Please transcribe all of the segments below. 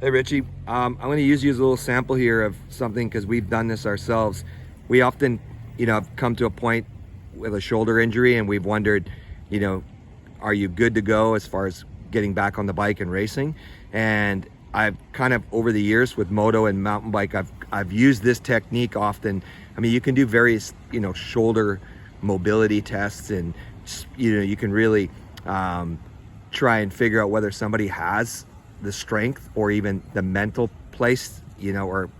Hey Richie, I'm going to use you as a little sample here of something because we've done this ourselves. We often, have come to a point with a shoulder injury and we've wondered, are you good to go as far as getting back on the bike and racing? And I've kind of over the years with moto and mountain bike, I've used this technique often. I mean, you can do various, shoulder mobility tests, and you can really try and figure out whether somebody has the strength or even the mental place, or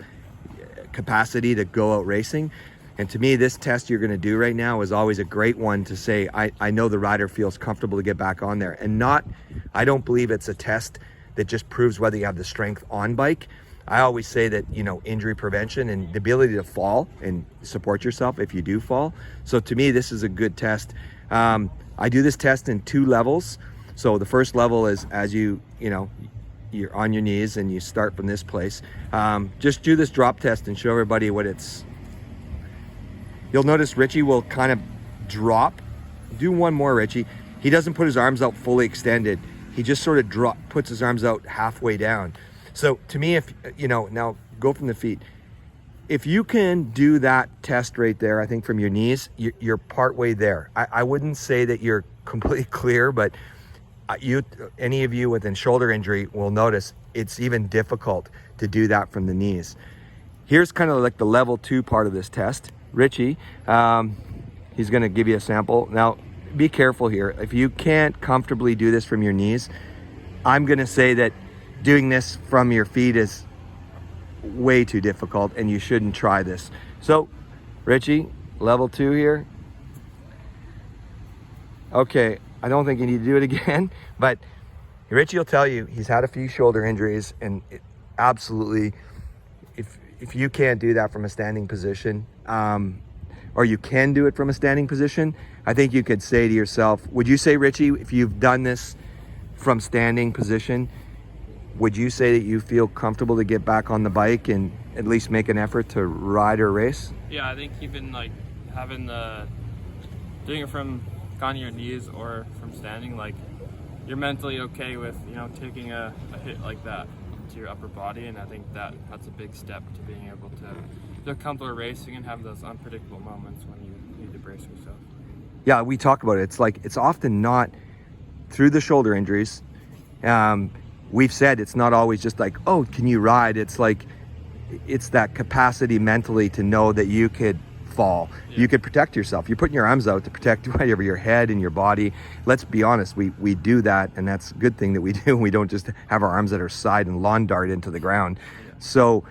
capacity to go out racing. And to me, this test you're going to do right now is always a great one to say, I know the rider feels comfortable to get back on there. And I don't believe it's a test that just proves whether you have the strength on bike. I always say that, injury prevention and the ability to fall and support yourself if you do fall. So to me, this is a good test. I do this test in 2 levels. So the first level is as you're on your knees and you start from this place. Just do this drop test and show everybody what it's. You'll notice Richie will kind of drop. Do one more, Richie. He doesn't put his arms out fully extended. He just sort of puts his arms out halfway down. So to me, if, now go from the feet. If you can do that test right there, I think from your knees, you're partway there. I wouldn't say that you're completely clear, but any of you with a shoulder injury will notice it's even difficult to do that from the knees. Here's kind of like the level 2 part of this test. Richie, he's going to give you a sample. Now, be careful here. If you can't comfortably do this from your knees, I'm going to say that doing this from your feet is way too difficult and you shouldn't try this. So, Richie, level 2 here. Okay. I don't think you need to do it again, but Richie will tell you he's had a few shoulder injuries, and absolutely, if you can't do that from a standing position, or you can do it from a standing position, I think you could say to yourself, would you say, Richie, if you've done this from standing position, would you say that you feel comfortable to get back on the bike and at least make an effort to ride or race? Yeah, I think even like doing it from on your knees or from standing, like you're mentally okay with taking a hit like that to your upper body, and I think that's a big step to being able to feel comfortable racing and have those unpredictable moments when you need to brace yourself. Yeah, we talk about it. It's often not through the shoulder injuries. We've said it's not always just like, oh, can you ride? It's like it's that capacity mentally to know that you could fall. Yeah. You could protect yourself. You're putting your arms out to protect whatever your head and your body. Let's be honest, we do that, and that's a good thing that we do. We don't just have our arms at our side and lawn dart into the ground. Yeah. So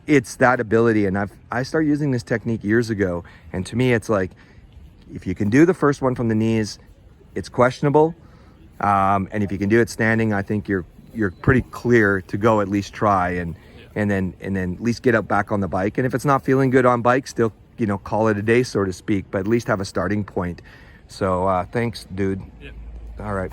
it's that ability, and I started using this technique years ago, and to me it's like, if you can do the first one from the knees, it's questionable, and if you can do it standing, I think you're pretty clear to go at least try, and then at least get up back on the bike. And if it's not feeling good on bike, still call it a day, so to speak, but at least have a starting point. So thanks, dude. Yep. All right.